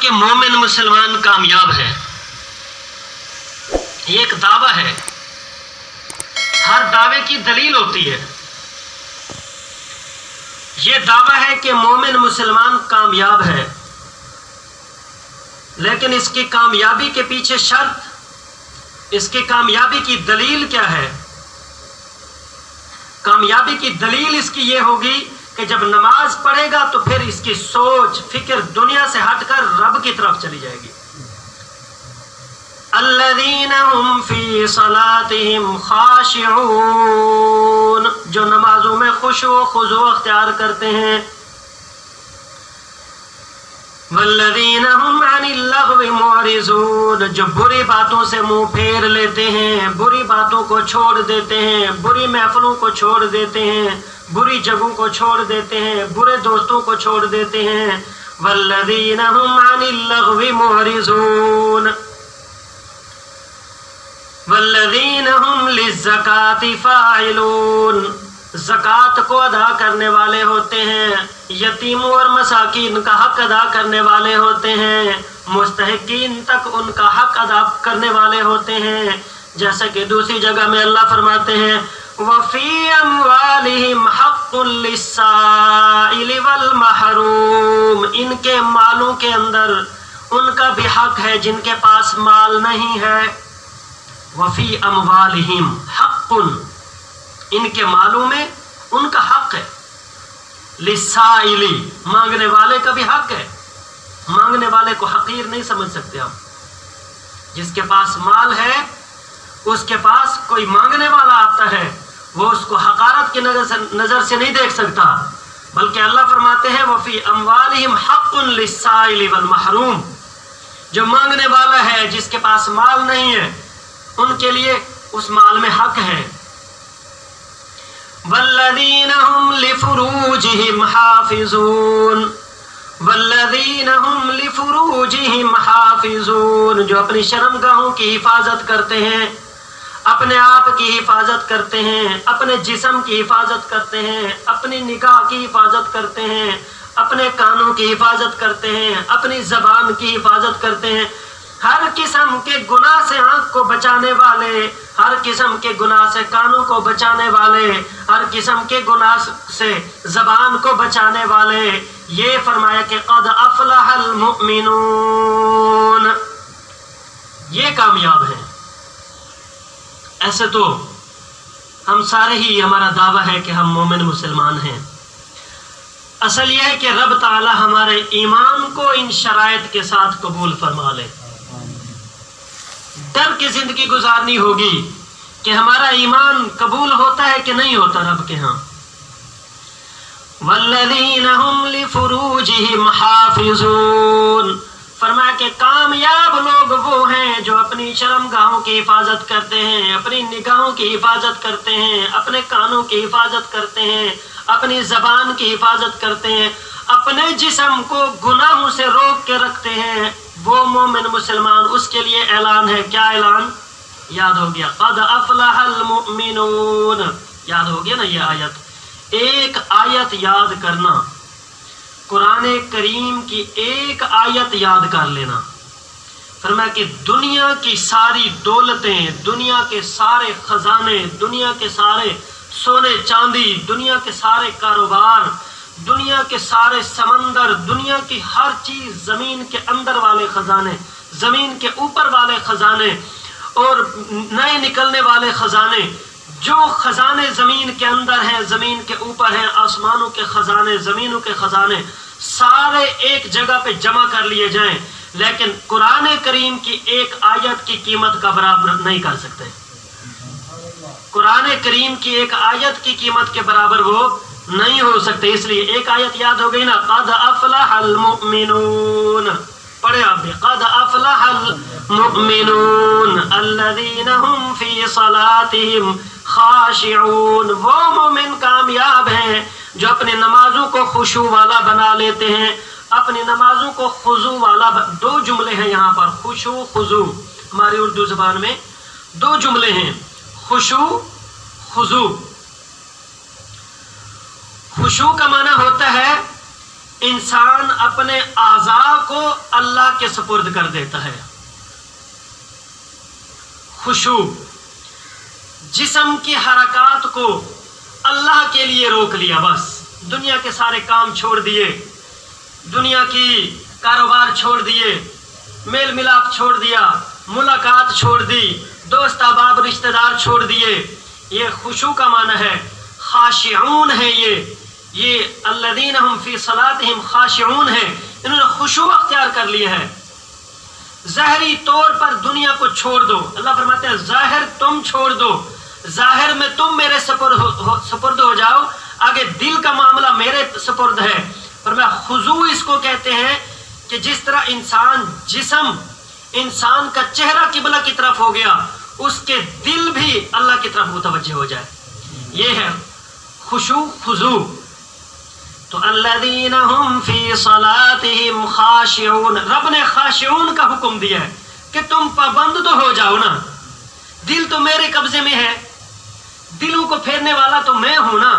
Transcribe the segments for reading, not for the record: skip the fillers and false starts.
کہ مومن مسلمان کامیاب ہے، یہ ایک دعویٰ ہے، ہر دعوے کی دلیل ہوتی ہے۔ یہ دعویٰ ہے کہ مومن مسلمان کامیاب ہے، لیکن اس کی کامیابی کے پیچھے شرط، اس کی کامیابی کی دلیل کیا ہے؟ کامیابی کی دلیل اس کی یہ ہوگی کہ جب نماز پڑھے گا تو پھر اس کی سوچ فکر دنیا سے ہٹ کر رب کی طرف چلی جائے گی۔ الذین هم فی صلاتهم خاشعون، جو نمازوں میں خشوع و خضوع اختیار کرتے ہیں۔ والذین هم عن اللغو معرضون، جو بری باتوں سے منہ پھیر لیتے ہیں، بری باتوں کو چھوڑ دیتے ہیں، بری محفلوں کو چھوڑ دیتے ہیں، بری جگہوں کو چھوڑ دیتے ہیں، برے دوستوں کو چھوڑ دیتے ہیں۔ والذین هم عن اللغو معرضون والذین هم للزکاة فاعلون، زکوٰۃ کو ادا کرنے والے ہوتے ہیں، یتیموں اور مساکین کا حق ادا کرنے والے ہوتے ہیں، مستحقین تک ان کا حق ادا کرنے والے ہوتے ہیں۔ جیسا کہ دوسری جگہ میں اللہ فرماتے ہیں وَفِي أَمْوَالِهِمْ حَقٌّ لِلسَّائِلِ وَالْمَحْرُومِ، ان کے مالوں کے اندر ان کا بھی حق ہے جن کے پاس مال نہیں ہے۔ وَفِي أَمْوَالِهِمْ حَقٌّ، ان کے مالوں میں ان کا حق ہے۔ لِلسَّائِلِ، مانگنے والے کا بھی حق ہے، مانگنے والے کو حقیر نہیں سمجھ سکتے ہم۔ جس کے پاس مال ہے اس کے پاس کوئی مانگنے والا آتا ہے، وہ اس کو حقارت کی نظر سے نہیں دیکھ سکتا، بلکہ اللہ فرماتے ہیں وَفِي أَمْوَالِهِمْ حَقٌّ لِلسَّائِلِ وَالْمَحْرُومِ، جو مانگنے والا ہے جس کے پاس مال نہیں ہے ان کے لیے اس مال میں حق ہے۔ والذین هم لفروجهم حافظون، والذین هم لفروجهم حافظون، جو اپنی شرمگاہوں کی حفاظت کرتے ہیں، اپنے آپ کی حفاظت کرتے ہیں، اپنے جسم کی حفاظت کرتے ہیں، اپنی نگاہ کی حفاظت کرتے ہیں، اپنے کانوں کی حفاظت کرتے ہیں، اپنی زبان کی حفاظت کرتے ہیں، ہر قسم کے گناہ سے آنکھ کو بچانے والے، ہر قسم کے گناہ سے کانوں کو بچانے والے، ہر قسم کے گناہ سے زبان کو بچانے والے۔ یہ فرمایا کہ قد افلح المؤمنون، یہ کامیاب ہیں۔ ایسے تو ہم سارے ہی، ہمارا دعویٰ ہے کہ ہم مومن مسلمان ہیں۔ اصل یہ ہے کہ رب تعالی ہمارے ایمان کو ان شرائط کے ساتھ قبول فرما لے۔ ڈر کی زندگی گزارنی ہوگی کہ ہمارا ایمان قبول ہوتا ہے کہ نہیں ہوتا رب کے ہاں۔ والذین هم لفروجهم حافظون، فرمایا کہ کامیاب لوگ وہ ہیں جو اپنی شرمگاہوں کی حفاظت کرتے ہیں، اپنی نگاہوں کی حفاظت کرتے ہیں، اپنے کانوں کی حفاظت کرتے ہیں، اپنی زبان کی حفاظت کرتے ہیں، اپنے جسم کو گناہوں سے روک کے رکھتے ہیں۔ وہ مومن مسلمان، اس کے لیے اعلان ہے، کیا اعلان؟ یاد ہو گیا، قد افلح المؤمنون، یاد ہو گیا نا یہ آیت۔ ایک آیت یاد کرنا، قرآن کریم کی ایک آیت یاد کر لینا، فرمایا کہ دنیا کی ساری دولتیں، دنیا کے سارے خزانے، دنیا کے سارے سونے چاندی، دنیا کے سارے کاروبار، دنیا کے سارے سمندر، دنیا کی ہر چیز، زمین کے اندر والے خزانے، زمین کے اوپر والے خزانے اور نئے نکلنے والے خزانے، جو خزانے زمین کے اندر ہیں، زمین کے اوپر ہیں، آسمانوں کے خزانے، زمینوں کے خزانے، سارے ایک جگہ پہ جمع کر لیے جائیں، لیکن قرآن کریم کی ایک آیت کی قیمت کا برابر نہیں کر سکتے۔ قرآن کریم کی ایک آیت کی قیمت کے برابر وہ نہیں ہو سکتے۔ اس لیے ایک آیت یاد ہو گئی نا، قد افلح المؤمنون، پڑھے آپ بھی، قد افلح المؤمنون الذین هم فی صلاتهم خاشعون، وہ مومن کامیاب ہیں جو اپنی نمازوں کو خشوع والا بنا لیتے ہیں، اپنی نمازوں کو خضوع والا دو جملے ہیں یہاں پر، خشوع خضوع، ہماری اردو زبان میں دو جملے ہیں، خشوع خضوع۔ خشوع کا معنی ہوتا ہے انسان اپنے اعضاء کو اللہ کے سپرد کر دیتا ہے. خشوع، جسم کی حرکات کو اللہ کے لیے روک لیا، بس دنیا کے سارے کام چھوڑ دیے، دنیا کی کاروبار چھوڑ دیے، میل ملاپ چھوڑ دیا، ملاقات چھوڑ دی، دوست احباب رشتہ دار چھوڑ دیے. یہ خشوع کا معنی ہے. خاشعون ہے یہ الذین هم فی صلاتہم خاشعون ہے، انہوں نے خشوع اختیار کر لی ہے. ظاہری طور پر دنیا کو چھوڑ دو، اللہ فرماتے ہیں ظاہر تم چھوڑ دو، ظاہر میں تم میرے سپرد ہو جاؤ، آگے دل کا معاملہ میرے سپرد ہے. فرمایا خضوع اس کو کہتے ہیں کہ جس طرح انسان کا چہرہ قبلہ کی طرف ہو گیا، اس کے دل بھی اللہ کی طرف متوجہ ہو جائے. یہ ہے خشوع خضوع. تو الذین هم فی صلاتہم خاشعون، رب نے خاشعون کا حکم دیا ہے کہ تم پابند تو ہو جاؤ نا، دل تو میرے قبضے میں ہے، دلوں کو پھیرنے والا تو میں ہوں نا،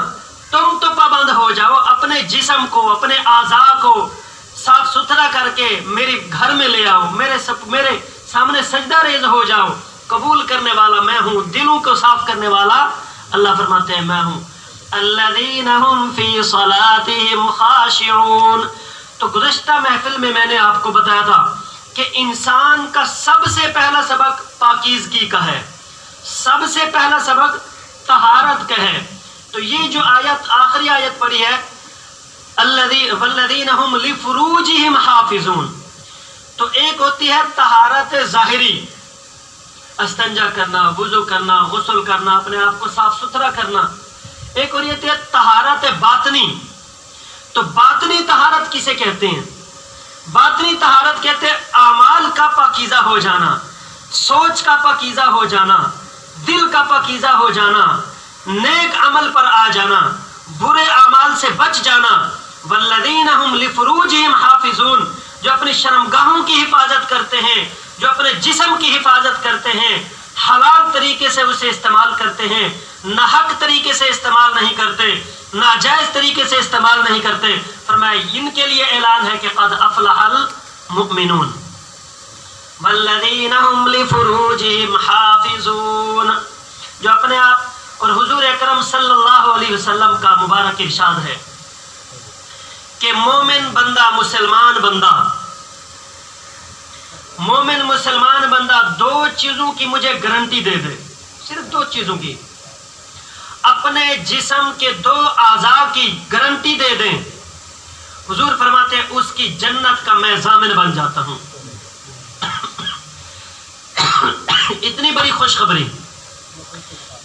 تم تو پابند ہو جاؤ، اپنے جسم کو اپنے اعضاء کو صاف ستھرا کر کے میرے گھر میں لے آؤ، میرے سامنے سجدہ ریز ہو جاؤ. قبول کرنے والا میں ہوں، دلوں کو صاف کرنے والا اللہ فرماتے ہیں میں ہوں. الذین هم فی صلاتہم خاشعون. تو گزشتہ محفل میں نے آپ کو بتایا تھا کہ انسان کا سب سے پہلا سبق پاکیزگی کا ہے، سب سے پہلا سبق طہارت کا ہے. تو یہ جو آیت آخری آیت پڑھی ہے والذین هم لفروجہم حافظون، تو ایک ہوتی ہے طہارت ظاہری، استنجا کرنا، وضو کرنا، غسل کرنا، اپنے آپ کو صاف ستھرا کرنا. ایک اور یہ ہے طہارت باطنی. تو باطنی طہارت کسے کہتے ہیں؟ باطنی طہارت کہتے ہیں اعمال کا پاکیزہ ہو جانا، سوچ کا پاکیزہ ہو جانا، دل کا پاکیزہ ہو جانا، نیک عمل پر آ جانا، برے اعمال سے بچ جانا. والذین هم لفروجہم حافظون، جو اپنی شرمگاہوں کی حفاظت کرتے ہیں، جو اپنے جسم کی حفاظت کرتے ہیں، حلال طریقے سے اسے استعمال کرتے ہیں، ناحق طریقے سے استعمال نہیں کرتے، ناجائز طریقے سے استعمال نہیں کرتے. فرمایا ان کے لیے اعلان ہے کہ قد افلح المؤمنون. والذین هم لفروجہم حافظون، جو اپنے آپ اور حضور اکرم صلی اللہ علیہ وسلم کا مبارک ارشاد ہے کہ مومن بندہ مسلمان بندہ دو چیزوں کی مجھے گارنٹی دے دے، صرف دو چیزوں کی، اپنے جسم کے دو اعضاء کی گارنٹی دے دیں، حضور فرماتے ہیں اس کی جنت کا میں ضامن بن جاتا ہوں. اتنی بڑی خوشخبری،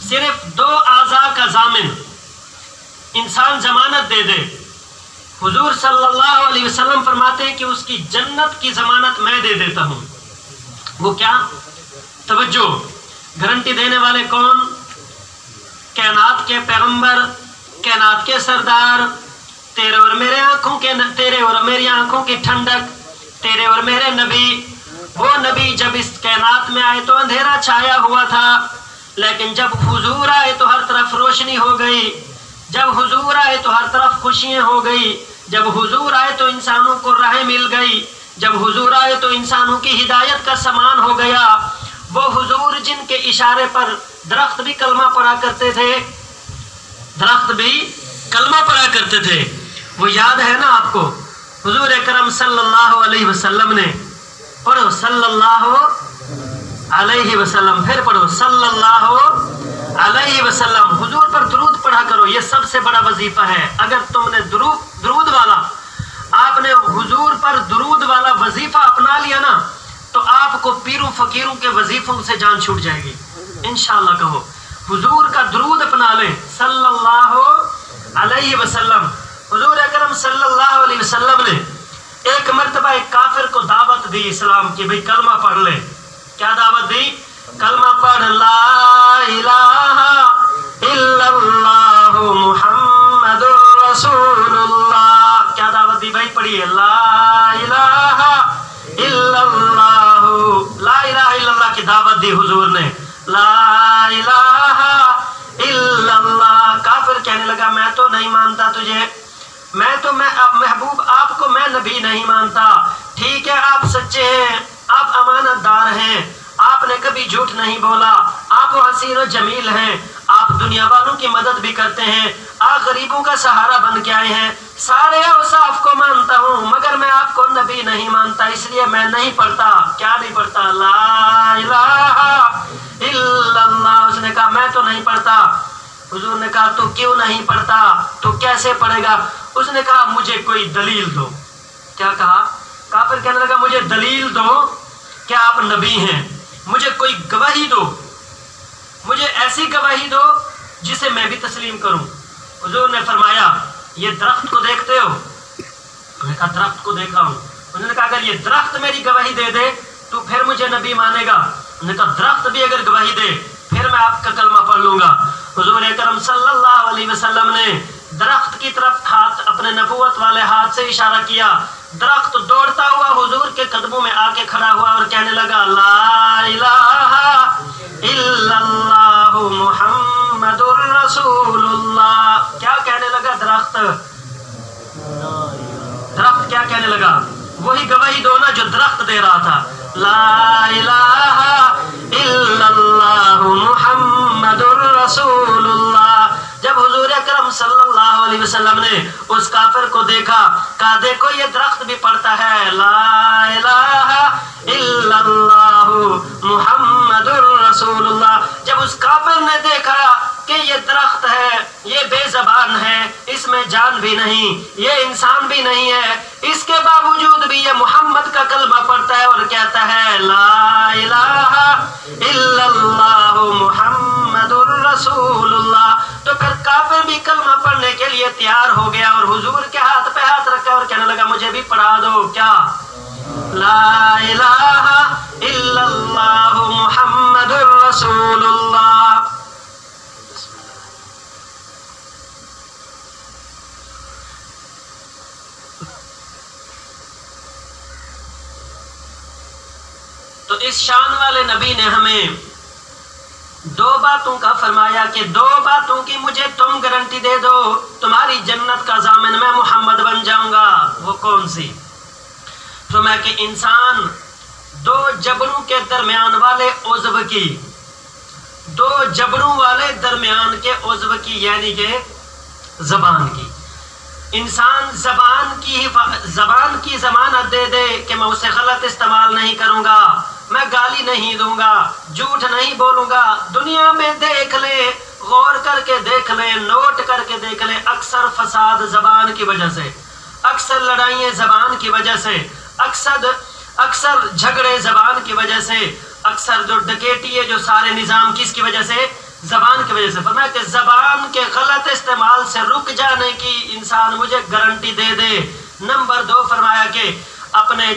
صرف دو اعضاء کا ضامن انسان ضمانت دے دے، حضور صلی اللہ علیہ وسلم فرماتے ہیں کہ اس کی جنت کی ضمانت میں دے دیتا ہوں. وہ کیا؟ توجہ، گارنٹی دینے والے کون؟ کائنات کے پیغمبر، کائنات کے سردار، تیرے اور میری آنکھوں کی ٹھنڈک، تیرے اور میرے نبی. وہ نبی جب اس کائنات میں آئے تو اندھیرا چھایا ہوا تھا، لیکن جب حضور آئے تو ہر طرف روشنی ہو گئی، جب حضور آئے تو ہر طرف خوشیاں ہو گئی، جب حضور آئے تو انسانوں کو راہ مل گئی، جب حضور آئے تو انسانوں کی ہدایت کا سامان ہو گیا. وہ حضور جن کے اشارے پر درخت بھی کلمہ پڑھا کرتے تھے، وہ یاد ہے نا آپ کو؟ حضور اکرم صلی اللہ علیہ وسلم نے، پڑھو صلی اللہ علیہ وسلم، پھر پڑھو صلی اللہ علیہ وسلم. حضور پر درود پڑھا کرو، یہ سب سے بڑا وظیفہ ہے. اگر تم نے درود والا، آپ نے حضور پر درود والا وظیفہ اپنا لیا نا، تو آپ کو پیروں فقیروں کے وظیفوں سے جان چھوٹ جائے گی انشاءاللہ. کہو حضور کا درود اپنا لیں صلی اللہ علیہ وسلم. حضور اکرم صلی اللہ علیہ وسلم نے ایک مرتبہ ایک کافر کو دعوت دی اسلام کی، بھئی کلمہ پڑھ لے. کیا دعوت دی؟ کلمہ پڑھ، لا الہ الا اللہ محمد رسول اللہ. کیا دعوت دی بھائی؟ پڑھیے لا الہ الا اللہ. لا الہ الا اللہ کی دعوت دی حضور نے، لا الہ الا اللہ. کافر کہنے لگا میں تو نہیں مانتا تجھے، میں تو محبوب آپ نہیں مانتا. ٹھیک ہے آپ سچے ہیں, آپ امانت دار ہیں, آپ نے کبھی جھوٹ نہیں بولا, آپ حسین و جمیل ہیں, آپ دنیا والوں کی مدد بھی کرتے ہیں, آپ غریبوں کا سہارا بن کے آئے ہیں, سارے اوصاف کو مانتا ہوں, مگر میں آپ کو نبی نہیں مانتا, اس لیے میں نہیں پڑھتا. کیا نہیں پڑھتا؟ لا الہ الا اللہ. اس نے کہا میں تو نہیں پڑھتا. حضور نے کہا تو کیوں نہیں پڑھتا, تو کیسے پڑھے گا؟ اس نے کہا مجھے کوئی دلیل دو. کیا کہا؟ کافر کہنے لگا مجھے دلیل دو کہ آپ نبی ہیں, مجھے کوئی گواہی دو, مجھے ایسی گواہی دو جسے میں بھی تسلیم کروں. حضور نے فرمایا یہ درخت کو دیکھتے ہو؟ انہوں نے کہا درخت کو دیکھ رہا ہوں. انہوں نے کہا اگر یہ درخت میری گواہی دے دے تو پھر مجھے نبی مانے گا. انہوں نے کہا درخت بھی اگر گواہی دے پھر میں آپ کا کلمہ پڑھ لوں گا. حضور اکرم صلی اللہ علیہ وسلم نے درخت کی طرف ہاتھ, اپنے نبوت والے ہاتھ سے اشارہ کیا. درخت دوڑتا ہوا حضور کے قدموں میں آ کے کھڑا ہوا اور کہنے لگا لا الہ الا اللہ محمد الرسول اللہ. کیا کہنے لگا درخت؟ درخت کیا کہنے لگا؟ وہی گواہی دو نا جو درخت دے رہا تھا, لا الہ الا اللہ محمد الرسول اللہ. جب حضور اکرم صلی اللہ علیہ وسلم نے اس کافر کو دیکھا, کہا دیکھو یہ درخت بھی پڑھتا ہے لا الہ الا اللہ محمد الرسول اللہ. جب اس کافر نے دیکھا کہ یہ درخت ہے, یہ بے زبان ہے, اس میں جان بھی نہیں, یہ انسان بھی نہیں ہے, اس کے باوجود بھی یہ محمد کا کلمہ پڑھتا ہے اور کہتا ہے لا الہ الا اللہ محمد الرسول اللہ, تو پھر کافر بھی کلمہ پڑھنے کے لیے تیار ہو گیا اور حضور کے ہاتھ پہ ہاتھ رکھا اور کہنے لگا مجھے بھی پڑھا دو. کیا؟ لا الہ الا اللہ محمد الرسول اللہ. تو اس شان والے نبی نے ہمیں دو باتوں کا فرمایا کہ دو باتوں کی مجھے تم گارنٹی دے دو, تمہاری جنت کا ضامن میں محمد بن جاؤں گا. وہ کون سی؟ فرمایا کہ انسان دو جبڑوں کے درمیان والے عضو کی, دو جبڑوں والے درمیان کے عضو کی, یعنی کہ زبان کی, انسان زبان کی ضمانت دے دے کہ میں اسے غلط استعمال نہیں کروں گا, میں گالی نہیں دوں گا, جھوٹ نہیں بولوں گا. دنیا میں دیکھ لے, غور کر کے دیکھ لے, نوٹ کر کے دیکھ لے, اکثر فساد زبان کی وجہ سے, اکثر لڑائیاں زبان کی وجہ سے, اکثر جھگڑے زبان کی وجہ سے, اکثر جو ڈکیٹی ہے, جو سارے نظام کس کی وجہ سے؟ زبان کی وجہ سے. فرمایا کہ زبان کے غلط استعمال سے رک جانے کی انسان مجھے گارنٹی دے دے. نمبر دو فرمایا کہ اپنے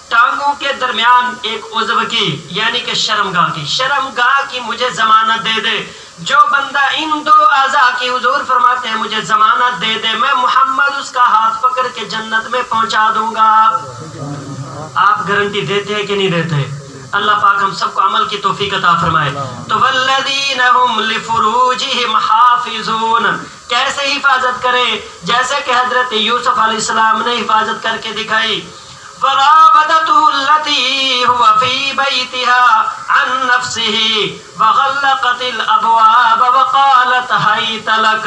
ٹانگوں کے درمیان ایک عضو کی, یعنی کہ شرمگاہ کی مجھے ضمانت دے دے. جو بندہ ان دو اعضاء کی, حضور فرماتے ہیں مجھے ضمانت دے دے, میں محمد اس کا ہاتھ پکڑ کے جنت میں پہنچا دوں گا. آپ گارنٹی دیتے ہیں کہ نہیں دیتے؟ اللہ پاک ہم سب کو عمل کی توفیق عطا فرمائے. تو والذین هم لفروجہم حافظون, کیسے حفاظت کرے؟ جیسے کہ حضرت یوسف علیہ السلام نے حفاظت کر کے دکھائی. فراودته التي هو في بيتها عن نفسه وغلقت الابواب وقالت هيت لك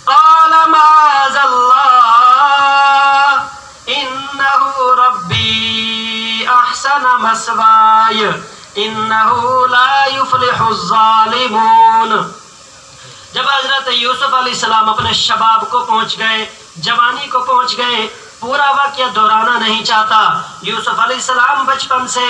قال معاذ الله انه ربي احسن مثواي انه لا يفلح الظالمون. جب حضرت یوسف علیہ السلام اپنے شباب کو پہنچ گئے, جوانی کو پہنچ گئے, پورا واقعہ دہرانا نہیں چاہتا. یوسف علیہ السلام بچپن سے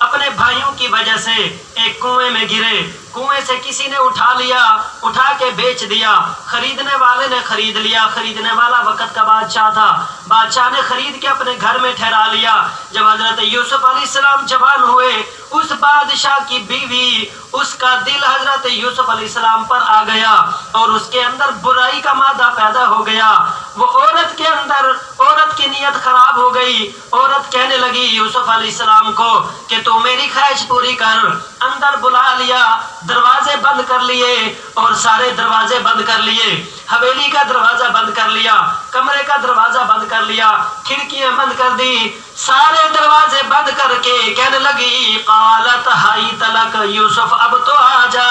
اپنے بھائیوں کی وجہ سے ایک کنویں میں گرے, کنویں سے کسی نے اٹھا لیا, اٹھا کے بیچ دیا, خریدنے والے نے خرید لیا, خریدنے والا وقت کا بادشاہ تھا, بادشاہ نے خرید کے اپنے گھر میں ٹھہرا لیا. جب حضرت یوسف علیہ السلام جوان ہوئے, उस बादशाह की बीवी, उसका दिल हजरत यूसुफ अलैहिस्सलाम पर आ गया और उसके अंदर बुराई का मादा पैदा हो गया। वो औरत के अंदर, औरत की नीयत खराब हो गई। औरत कहने लगी यूसुफ अलैहिस्सलाम को कि तू मेरी ख्वाहिश पूरी कर। अंदर बुला लिया, दरवाजे बंद कर लिए और सारे दरवाजे बंद कर लिए। हवेली का दरवाजा बंद कर लिया, कमरे का दरवाजा बंद कर लिया, खिड़कियां बंद कर दी, सारे दरवाजे बंद करके कहने लगी क़ालत हाइत लक यूसुफ, अब तो आ जा।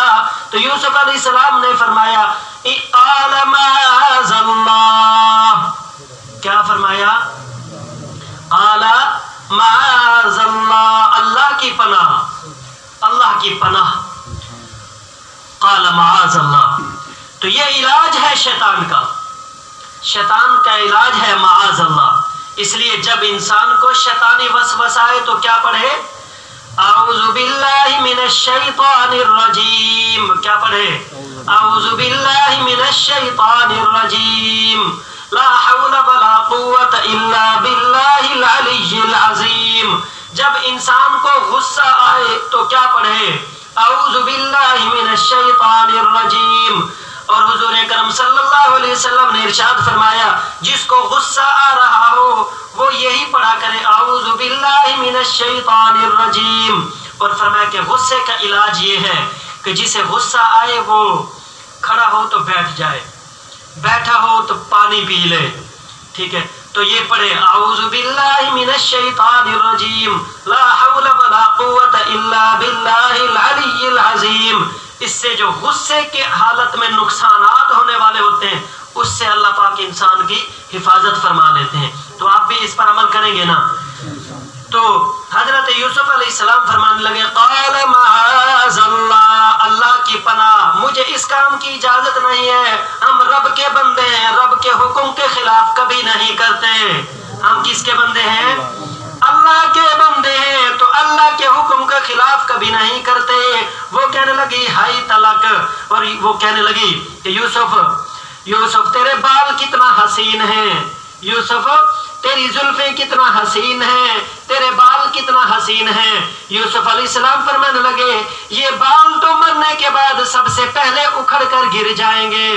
तो यूसुफ अलैहिस्सलाम ने फरमाया क़ाल माअज़ल्लाह, क्या फरमाया? क़ाल माअज़ल्लाह, अल्लाह की पनाह, अल्लाह की पनाह। क़ाल माअज़ल्लाह, तो ये इलाज है शैतान का, शैतान का इलाज है माअज़ल्लाह। इसलिए जब इंसान को शैतानी वसवसा आए तो क्या पढ़े? आऊज़ु बिल्लाहि मिनश शैतानिर रजीम। क्या पढ़े? आऊज़ु बिल्लाहि मिनश शैतानिर रजीम, ला हौला वला कुव्वता इल्ला बिल्लाहिल अलिय्यिल अज़ीम। जब इंसान को गुस्सा आए तो क्या पढ़े? आऊज़ु बिल्लाहि मिनश शैतानिर रजीम। और हुजूर करम सल्लल्लाहु अलैहि वसल्लम ने इरशाद फरमाया जिसको गुस्सा आ रहा हो वो यही पढ़ा करे आऊज़ु बिल्लाहि मिनश शैतानिर रजीम। और फरमाया कि गुस्से का इलाज ये है कि जिसे गुस्सा आए वो खड़ा हो तो बैठ जाए, बैठा हो तो पानी पी ले, ठीक है? तो ये पढ़े आऊज़ु बिल्लाहि मिनश शैतानिर रजीम, ला हौला वला कुव्वता इल्ला बिल्लाहिल अलिय्यिल अज़ीम। इससे जो गुस्से के हालत में नुकसानात होने वाले होते हैं उससे अल्लाह पाक इंसान की हिफाजत फरमा लेते हैं। तो आप भी इस पर अमल करेंगे ना? तो हजरत यूसुफ अलैहिस्सलाम फरमाने लगे क़ाल माअज़ल्लाह, अल्लाह की पनाह, मुझे इस काम की इजाजत नहीं है। हम रब के बंदे हैं, रब के हुक्म के खिलाफ कभी नहीं करते। हम किसके बंदे हैं? अल्लाह के बंदे हैं, तो अल्लाह के हुक्म के खिलाफ कभी नहीं करते। वो कहने लगी हाय तलक, और वो कहने लगी कि यूसुफ तेरे बाल कितना हसीन है, यूसुफ तेरी जुल्फें कितना हसीन है, तेरे बाल कितना हसीन है। यूसुफ अलैहिस्सलाम फरमाने लगे ये बाल तो मरने के बाद सबसे पहले उखड़ कर गिर जाएंगे।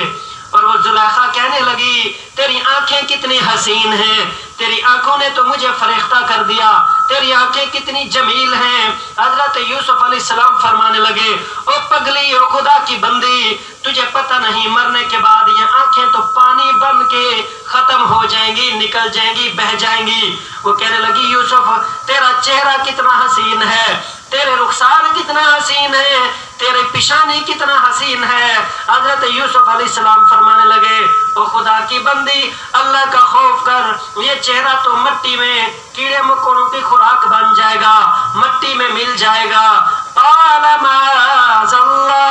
और वो जुलेखा कहने लगी तेरी आंखें कितनी हसीन हैं, तेरी आंखों ने तो मुझे फरेख्ता कर दिया, तेरी आंखें कितनी जमील हैं। हजरत यूसुफ अलैहिस्सलाम फरमाने लगे ओ पगली, ओ खुदा की बंदी, तुझे पता नहीं मरने के बाद ये आंखें तो पानी बन के खत्म हो जाएंगी, निकल जाएंगी, बह जाएंगी। वो कहने लगी यूसुफ तेरा चेहरा कितना हसीन है, तेरे रुखसार कितना हसीन है, तेरे पिशानी कितना हसीन है। हजरत यूसुफ अलैहिस्सलाम फरमाने लगे ओ खुदा की बंदी, अल्लाह का खौफ कर, ये चेहरा तो मिट्टी में कीड़े मकोड़ों की खुराक बन जाएगा, मिट्टी में मिल जाएगा। क़ाल माअज़ल्लाह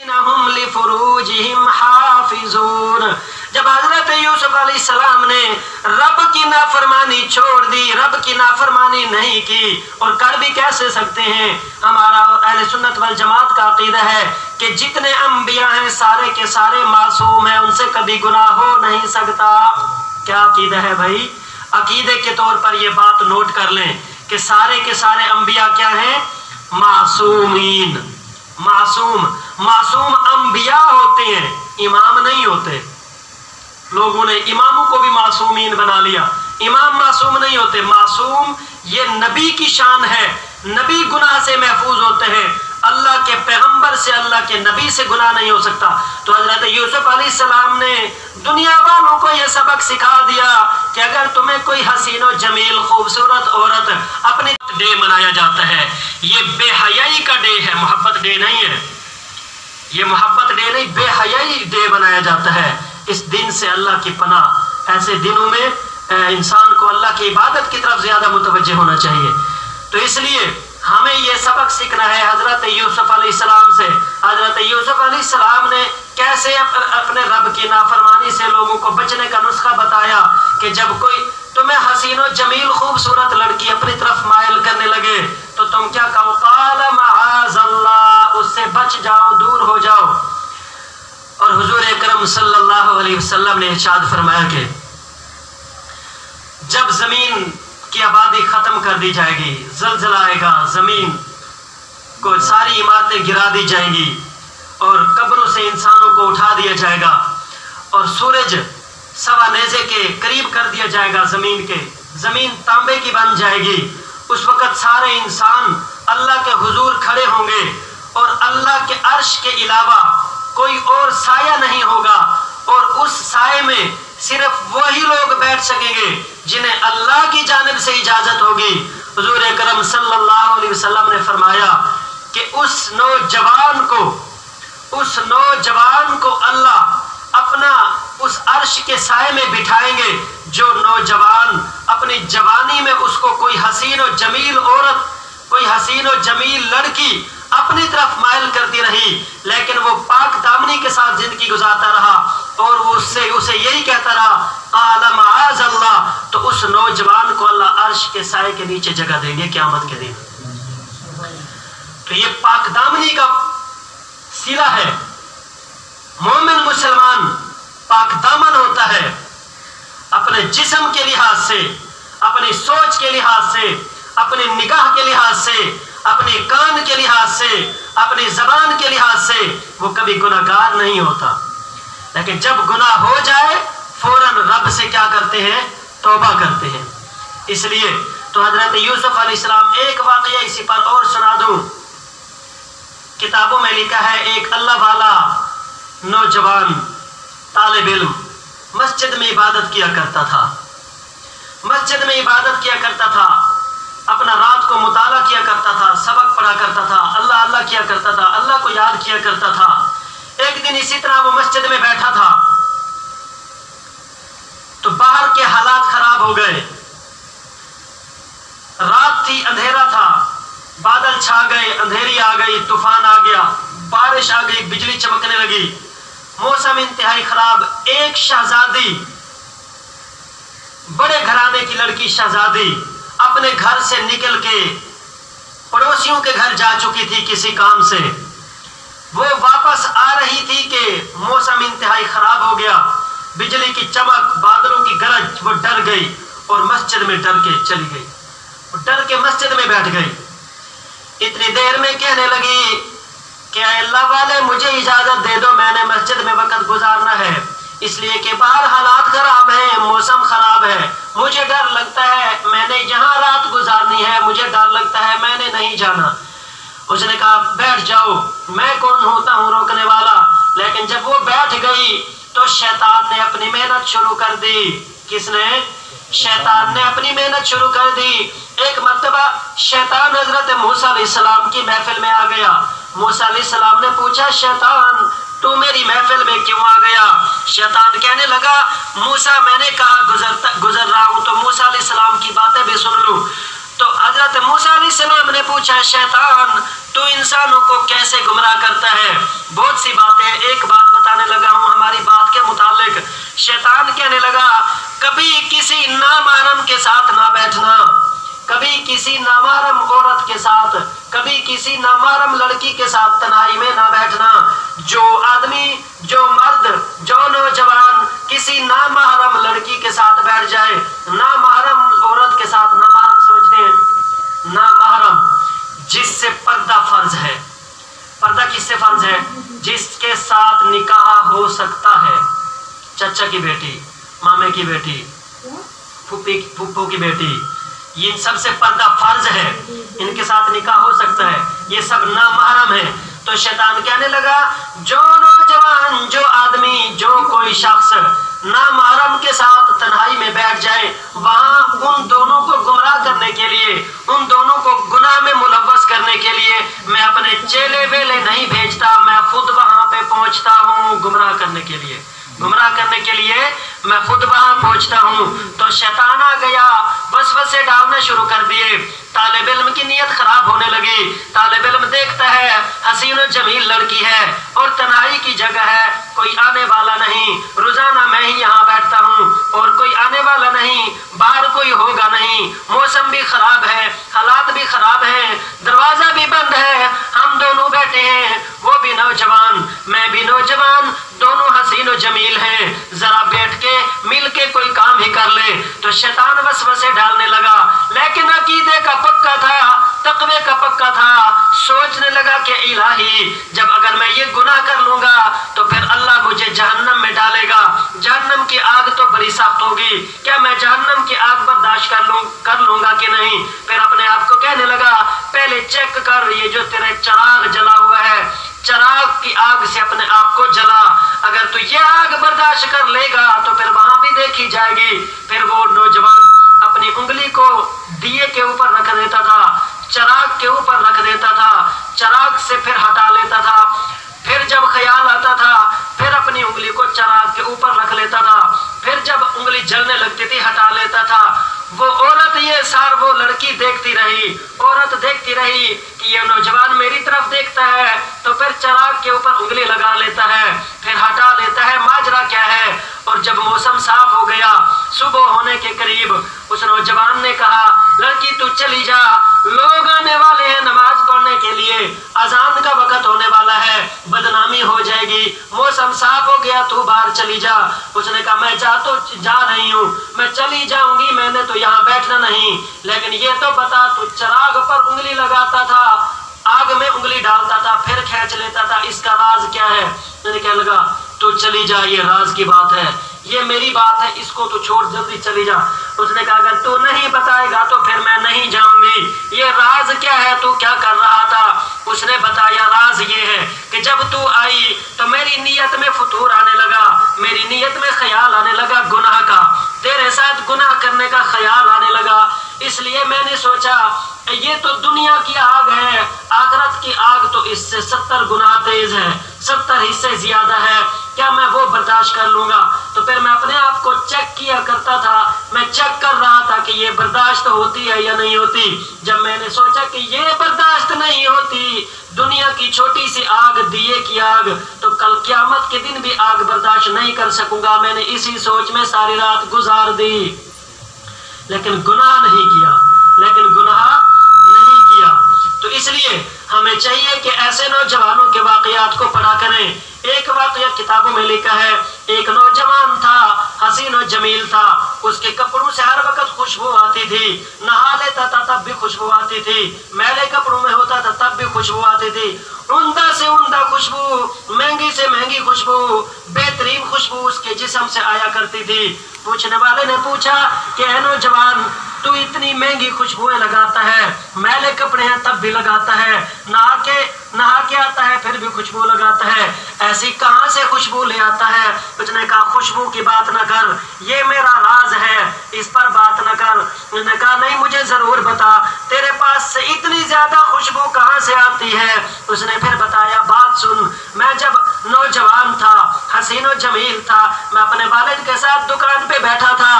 इन्नहुम लिफुरूजिहिम हाफ़िज़ून। जब हजरत यूसुफ अलैहिस्सलाम ने रब की नाफरमानी छोड़ दी, रब की नाफरमानी नहीं की, और कर भी कैसे सकते हैं? हमारा अहले सुन्नत वल जमात का अकीदा है कि जितने अंबिया हैं सारे के सारे मासूम हैं, उनसे कभी गुनाह हो नहीं सकता। क्या अकीदा है भाई? अकीदे के तौर पर ये बात नोट कर लें कि सारे के सारे अंबिया क्या हैं? मासूमीन। मासूम अंबिया होते हैं, इमाम नहीं होते। लोगों ने इमामों को भी मासूमीन बना लिया, इमाम मासूम नहीं होते। मासूम ये नबी की शान है, नबी गुनाह से महफूज होते हैं, अल्लाह के पैगंबर से, अल्लाह के नबी से गुनाह नहीं हो सकता। तो हजरत यूसुफ अलैहिस्सलाम ने दुनिया वालों को यह सबक सिखा दिया कि अगर तुम्हें कोई हसीन और जमील खूबसूरत औरत अपने डे मनाया जाता है, ये बेहयाई का डे है, मोहब्बत डे नहीं है, ये मोहब्बत डे नहीं, बेहयाई डे मनाया जाता है। इस दिन से अल्लाह की पनाह, ऐसे दिनों में इंसान को अल्लाह की इबादत की तरफ ज्यादा मुतवज्जे होना चाहिए। तो इसलिए हमें ये सबक सीखना है हजरत यूसुफ अलैहिस्सलाम से। हजरत यूसुफ अलैहिस्सलाम ने कैसे अपने रब की नाफरमानी से लोगों को बचने का नुस्खा बताया कि जब कोई तुम्हें हसीन और जमील खूबसूरत लड़की अपनी तरफ मायल करने लगे तो तुम क्या कहो? क़ाल माअज़ल्लाह, उससे बच जाओ, दूर हो जाओ। और हुजूर अकरम सल्लल्लाहु अलैहि वसल्लम ने इरशाद फरमाया कि जब जमीन की आबादी खत्म कर दी जाएगी, ज़लज़ला आएगा, जमीन को सारी इमारतें गिरा दी जाएंगी और कब्रों से इंसानों को उठा दिया जाएगा और सूरज सवा नेज़े के करीब कर दिया जाएगा ज़मीन के, ज़मीन तांबे की बन जाएगी। उस वक़्त सारे इंसान अल्लाह के हुजूर खड़े होंगे और अल्लाह के अर्श के अलावा कोई और साया नहीं होगा और उस साये में सिर्फ वही लोग बैठ सकेंगे जिन्हें अल्लाह की जानिब से इजाज़त होगी। हुजूर करम सल्लल्लाहु अलैहि वसल्लम ने फरमाया कि उस नौजवान को अल्लाह अपना उस अर्श के साये में बिठाएंगे जो नौजवान अपनी जवानी में उसको कोई हसीन और जमील औरत, कोई हसीन और जमील लड़की अपनी तरफ माइल करती रही, लेकिन वो पाक दामनी के साथ जिंदगी गुजारता रहा और वो उसे यही कहता रहा क़ाल मआज़ल्लाह, तो उस नौजवान को अल्लाह अर्श के साये के नीचे जगह देंगे क़यामत के दिन। तो ये पाक दामनी का सिला है। मोमिन मुसलमान पाक दामन होता है अपने जिस्म के लिहाज से, अपनी सोच के लिहाज से, अपनी निगाह के लिहाज से, अपने कान के लिहाज से, अपनी जबान के लिहाज से वो कभी गुनाहगार नहीं होता। लेकिन जब गुनाह हो जाए फौरन रब से क्या करते हैं? तौबा करते हैं। इसलिए तो हजरत यूसुफ अलैहिस्सलाम, एक वाक़या इसी पर और सुना दूं। किताबों में लिखा है एक अल्लाह वाला नौजवान तालिब इल्म मस्जिद में इबादत किया करता था, मस्जिद में इबादत किया करता था, अपना रात को मुताला किया करता था, सबक पढ़ा करता था, अल्लाह अल्लाह किया करता था, अल्लाह को याद किया करता था। एक दिन इसी तरह वो मस्जिद में बैठा था तो बाहर के हालात खराब हो गए। रात थी, अंधेरा था, बादल छा गए, अंधेरी आ गई, तूफान आ गया, बारिश आ गई, बिजली चमकने लगी, मौसम इंतहाई खराब। एक शहजादी, बड़े घराने की लड़की शहजादी अपने घर से निकल के पड़ोसियों के घर जा चुकी थी किसी काम से। वो वापस आ रही थी कि मौसम इंतहाई खराब हो गया, बिजली की चमक, बादलों की गरज, वो डर गई और मस्जिद में डर के चली गई। वो डर के मस्जिद में बैठ गई। इतनी देर में कहने लगी कि अल्लाह वाले मुझे इजाजत दे दो, मैंने मस्जिद में वक्त गुजारना है, इसलिए कि बाहर हालात खराब हैं, मौसम खराब है, मुझे डर लगता है, मैंने यहाँ रात गुजारनी है, मुझे डर लगता है, मैंने नहीं जाना। उसने कहा बैठ जाओ, मैं कौन होता हूँ रोकने वाला। लेकिन जब वो बैठ गई तो शैतान ने अपनी मेहनत शुरू कर दी। किसने? शैतान ने अपनी मेहनत शुरू कर दी। एक मर्तबा शैतान हजरत मूसा अलैहिस्सलाम की महफिल में आ गया। मूसा अलैहिस्सलाम ने पूछा शैतान तू मेरी महफिल में क्यों आ गया? शैतान कहने लगा मूसा मैंने कहा गुजर रहा हूँ तो मूसा अलैहिस्सलाम की बातें भी सुन लूं। तो हजरत मूसा अलैहिस्सलाम ने पूछा शैतान तू इंसानों को कैसे गुमराह करता है? बहुत सी बातें, एक बात बताने लगा हूँ हमारी बात के मुतालिक। शैतान कहने लगा कभी किसी नामहरम के साथ ना बैठना, कभी किसी नामहरम औरत के साथ, कभी किसी नामहरम लड़की के साथ तन्हाई में ना बैठना। जो आदमी, जो मर्द, जो नौजवान किसी नामहरम लड़की के साथ बैठ जाए, नामहरम औरत के साथ, नामहरम समझते हैं, नामहरम जिससे पर्दा फर्ज है। पर्दा किससे फर्ज है? जिसके साथ निकाह हो सकता है। चाचा की बेटी, मामे की बेटी, फूफू की बेटी, ये सबसे पर्दा फर्ज है, इनके साथ निकाह हो सकता है, ये सब नामहरम है। तो शैतान कहने लगा जो नौजवान, जो आदमी, जो कोई शख्स नामहरम के साथ तन्हाई में बैठ जाए, वहां उन दोनों को गुमराह करने के लिए, उन दोनों को गुनाह में मुलव्वस करने के लिए मैं अपने चेले वेले नहीं भेजता, मैं खुद वहां पे पहुंचता हूँ गुमराह करने के लिए। गुमराह करने के लिए मैं खुद वहां पहुंचता हूँ। तो शैतान आ गया, वसवसे डालना शुरू कर दिए। तालिब इल्म की नीयत खराब होने लगी। तालिब इल्म देखता है हसीन और जमील लड़की है और तन्हाई की जगह है, कोई आने वाला नहीं, रोजाना मैं ही यहाँ बैठता हूँ और कोई आने वाला नहीं, बाहर कोई होगा नहीं, मौसम भी खराब है, हालात भी खराब हैं, दरवाजा भी बंद है, हम दोनों बैठे हैं, वो भी नौजवान, मैं भी नौजवान, दोनों हसीन और जमील हैं, जरा बैठ के मिल के कोई काम ही कर ले। तो शैतान वसवसे डालने लगा, लेकिन अकीदे का पक्का था, तकवे का पक्का था, सोचने चेक कर, ये जो तेरा चराग जला हुआ है, चराग की आग से अपने आप को जला। अगर तू ये आग बर्दाश्त कर लेगा तो फिर वहां भी देखी जाएगी। फिर वो नौजवान अपनी उंगली को दिए के ऊपर रख देता था, चराग के ऊपर रख देता था, चराग से फिर हटा लेता था। फिर जब ख्याल आता था फिर अपनी उंगली को चराग के ऊपर रख लेता था। फिर जब उंगली जलने लगती थी हटा लेता था। वो औरत, ये सार वो लड़की देखती रही, औरत देखती रही कि ये नौजवान मेरी तरफ देखता है, तो फिर चराग के ऊपर उंगली लगा लेता है, फिर हटा लेता है। माजरा क्या है? और जब मौसम साफ हो गया, सुबह होने के करीब, उस नौजवान ने कहा, लड़की तू चली जा, लोग आने वाले हैं नमाज पढ़ने के लिए, अजान का वक्त होने वाला है, बदनामी हो जाएगी, मौसम साफ हो गया, तू बाहर चली जा। उसने कहा मैं जा रही हूँ, मैं चली जाऊंगी, मैंने तो यहाँ बैठना नहीं, लेकिन ये तो बता तू चराग पर उंगली लगाता था, आग में उंगली डालता था, फिर खींच लेता था, इसका राज क्या है? मैंने कहने लगा तू चली जा, ये राज की बात है, ये मेरी बात है, इसको तू छोड़, जल्दी चली जा। उसने कहा अगर तू नहीं बताएगा तो फिर मैं नहीं जाऊंगी, ये राज क्या है, तू क्या कर रहा था? उसने बताया राज ये है कि जब तू आई तो मेरी नीयत में फतूर आने लगा, मेरी नीयत में ख्याल आने लगा गुनाह का, तेरे साथ गुनाह करने का ख्याल आने लगा, इसलिए मैंने सोचा ये तो दुनिया की आग है, आखिरत की आग तो इससे 70 गुना तेज है, 70 हिस्से ज्यादा है, क्या मैं वो बर्दाश्त कर लूंगा? तो फिर मैं अपने आप को चेक किया करता था, मैं चेक कर रहा था कि ये बर्दाश्त होती है या नहीं होती। जब मैंने सोचा कि ये बर्दाश्त नहीं होती, दुनिया की छोटी सी आग, दिए की आग, तो कल क़यामत के दिन भी आग बर्दाश्त नहीं कर सकूंगा। मैंने इसी सोच में सारी रात गुजार दी, लेकिन गुनाह नहीं किया, तो इसलिए हमें चाहिए कि ऐसे नौजवानों के वाकयात को पढ़ा करें। एक वाकया किताबों में लिखा है, एक नौजवान था, हसीन और जमील था, उसके कपड़ों से हर वक्त खुशबू आती थी, नहा लेता था तब भी खुशबू आती थी, मैले कपड़ों में होता था तब भी खुशबू आती थी, उम्दा से उम्दा खुशबू, महंगी से महंगी खुशबू, बेहतरीन खुशबू उसके जिस्म से आया करती थी। पूछने वाले ने पूछा कि ऐ नौजवान, तू इतनी महंगी खुशबुएं लगाता है, मैले कपड़े हैं तब भी लगाता है, नहा के आता है फिर भी खुशबू लगाता है, ऐसी कहां से खुशबू ले आता है? उसने कहा खुशबू की बात न कर, ये मेरा राज है, इस पर बात न कर। उसने कहा नहीं, मुझे जरूर बता, तेरे पास से इतनी ज्यादा खुशबू कहां से आती है? उसने फिर बताया, बात सुन, मैं जब नौजवान था, हसीन और जमील था, मैं अपने वालिद के साथ दुकान पे बैठा था,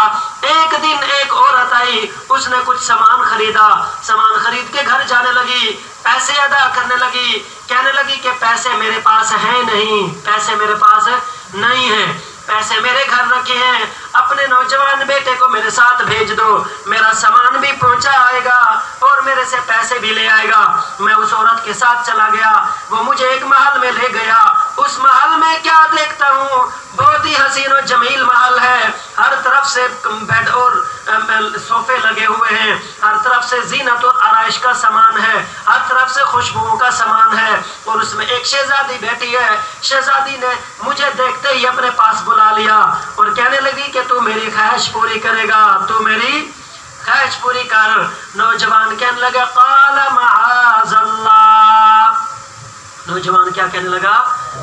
एक दिन एक औरत आई, उसने कुछ सामान खरीदा, सामान खरीद के घर जाने लगी, पैसे अदा करने लगी, कहने लगी कि पैसे मेरे पास है नहीं, पैसे मेरे पास नहीं है, पैसे मेरे घर रखे हैं, अपने नौजवान बेटे को मेरे साथ भेज दो, मेरा सामान भी पहुंचा आएगा और मेरे से पैसे भी ले आएगा। मैं उस औरत के साथ चला गया, वो मुझे एक महल में ले गया, उस महल में क्या देखता हूँ, बहुत ही हसीन और जमील महल है, हर तरफ से बेड और सोफे लगे हुए हैं, हर तरफ से जीनत और आराइश का सामान है, हर तरफ से खुशबुओं का सामान है, और उसमें एक शहजादी बैठी है। शहजादी ने मुझे देखते ही अपने पास बुला लिया और कहने लगी कि तू मेरी ख्वाहिश पूरी करेगा, तू मेरी ख्वाहिश पूरी कर। नौजवान कहने लगा क़ाल मआज़ल्लाह, नौजवान क्या कहने लगा?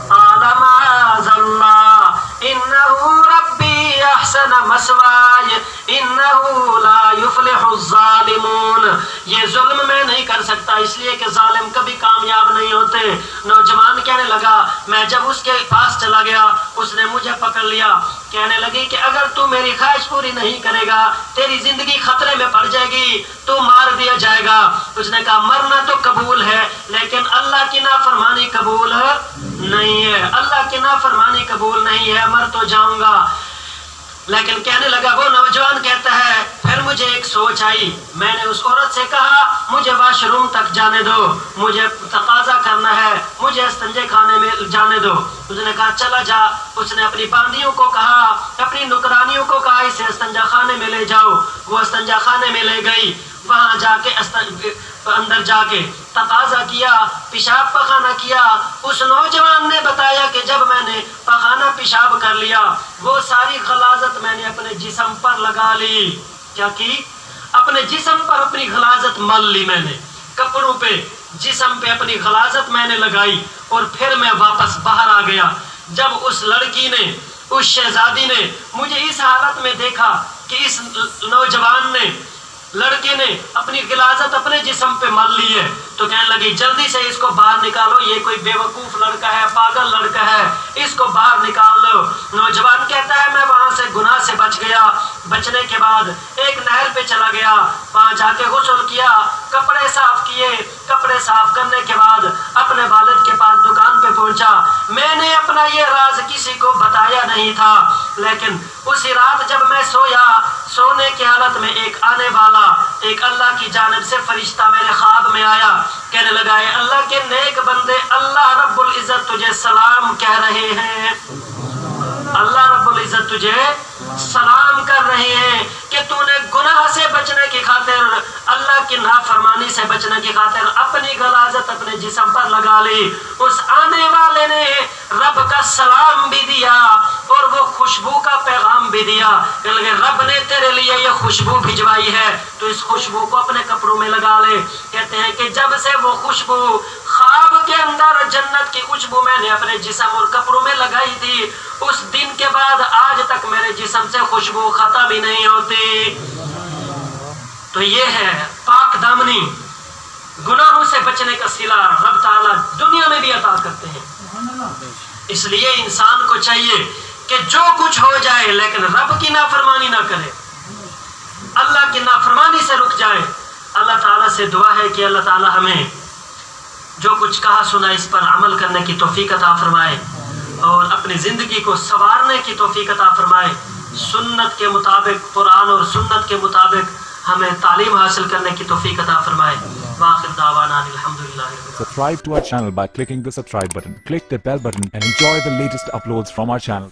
क़ाल मआज़ल्लाह इन्नहु रब्बी अहसन मस्वाय इन्नहु ला युफ्लिहु ज़ालिमून, ये जुल्म मैं नहीं कर सकता, इसलिए कि जालिम कभी कामयाब नहीं होते। नौजवान कहने लगा, मैं जब उसके पास चला गया, उसने मुझे पकड़ लिया, कहने लगी कि अगर तू मेरी ख्वाहिश पूरी नहीं करेगा, तेरी जिंदगी खतरे में पड़ जाएगी, तू मार दिया जाएगा। उसने कहा मरना तो कबूल है, लेकिन अल्लाह की नाफरमानी कबूल नहीं है, अल्लाह की नाफरमानी कबूल नहीं है, मर तो जाऊंगा। लेकिन कहने लगा, वो नौजवान कहता है, फिर मुझे एक सोच आई, मैंने उस औरत से कहा मुझे वाशरूम तक जाने दो, मुझे तकाजा करना है, मुझे इस्तंजे खाने में जाने दो। उसने कहा चला जा। उसने अपनी बांदियों को कहा, अपनी नुकरानियों को कहा इसे इस्तंजा खाने में ले जाओ, वो इस्तंजा खाने में ले गई, वहां जाके अंदर जाके तकाजा किया, पेशाब पखाना किया। उस नौजवान ने बताया कि जब मैंने पखाना पेशाब कर लिया, वो सारी गलाजत मैंने अपने जिस्म पर लगा ली। क्या की? अपने जिस्म पर अपनी गलाजत मल ली मैंने, कपड़ों पे जिस्म पे अपनी गलाजत मैंने लगाई और फिर मैं वापस बाहर आ गया। जब उस लड़की ने, उस शहजादी ने मुझे इस हालत में देखा कि इस नौजवान ने, लड़के ने अपनी गिलाजत अपने जिस्म पे मल ली है, तो कहने लगी जल्दी से इसको बाहर निकालो, ये कोई बेवकूफ लड़का है, पागल लड़का है, इसको बाहर निकाल लो। नौजवान कहता है मैं वहां से गुनाह से बच गया। बचने के बाद एक नहर पे चला गया, वहां जाके गुस्ल किया, कपड़े साफ किए। कपड़े साफ करने के बाद अपने वालिद के पास दुकान पे पहुंचा। मैंने अपना ये राज किसी को बताया नहीं था, लेकिन उसी रात जब मैं सोया, सोने की हालत में एक आने वाला, एक अल्लाह की जानिब से फरिश्ता मेरे ख्वाब में आया। कहने लगा है अल्लाह के नेक बंदे, अल्लाह रब्बुल इज्जत तुझे सलाम कह रहे हैं, अल्लाह रब्बुल इज्जत तुझे सलाम कर रहे हैं कि तूने गुनाह से बचने की खातिर, अल्लाह की नाफरमानी से बचने की खातिर अपनी गलाजत अपने जिस्म पर लगा ली। उस आने वाले ने रब का सलाम भी दिया और वो खुशबू का पैगाम भी दिया। कहने रब ने तेरे लिए ये खुशबू भिजवाई है, तो इस खुशबू को अपने कपड़ों में लगा ले। कहते हैं कि जब से वो खुशबू ख्वाब के अंदर जन्नत की खुशबू मैंने अपने जिस्म और कपड़ों में लगाई थी, उस दिन के बाद आज तक मेरे जिस्म से खुशबू खत्म ही नहीं होती। तो ये है पाक दामनी, गुनाहों से बचने का सिला रब ताला दुनिया में भी अता करते हैं। इसलिए इंसान को चाहिए कि जो कुछ हो जाए लेकिन रब की नाफरमानी ना करे, अल्लाह की नाफरमानी से रुक जाए। अल्लाह ताला से दुआ है कि अल्लाह ताला हमें जो कुछ कहा सुना इस पर अमल करने की तौफीक अता फरमाए और अपनी ज़िंदगी को संवारने की तौफीक अता फरमाए। सुन्नत के मुताबिक, कुरान और सुन्नत के मुताबिक हमें तालीम हासिल करने की तौफीक अता फरमाए। वाखिर दावाना अल्हम्दुलिल्लाह। Subscribe to our channel by clicking the subscribe button. Click the bell button and enjoy the latest uploads from our channel.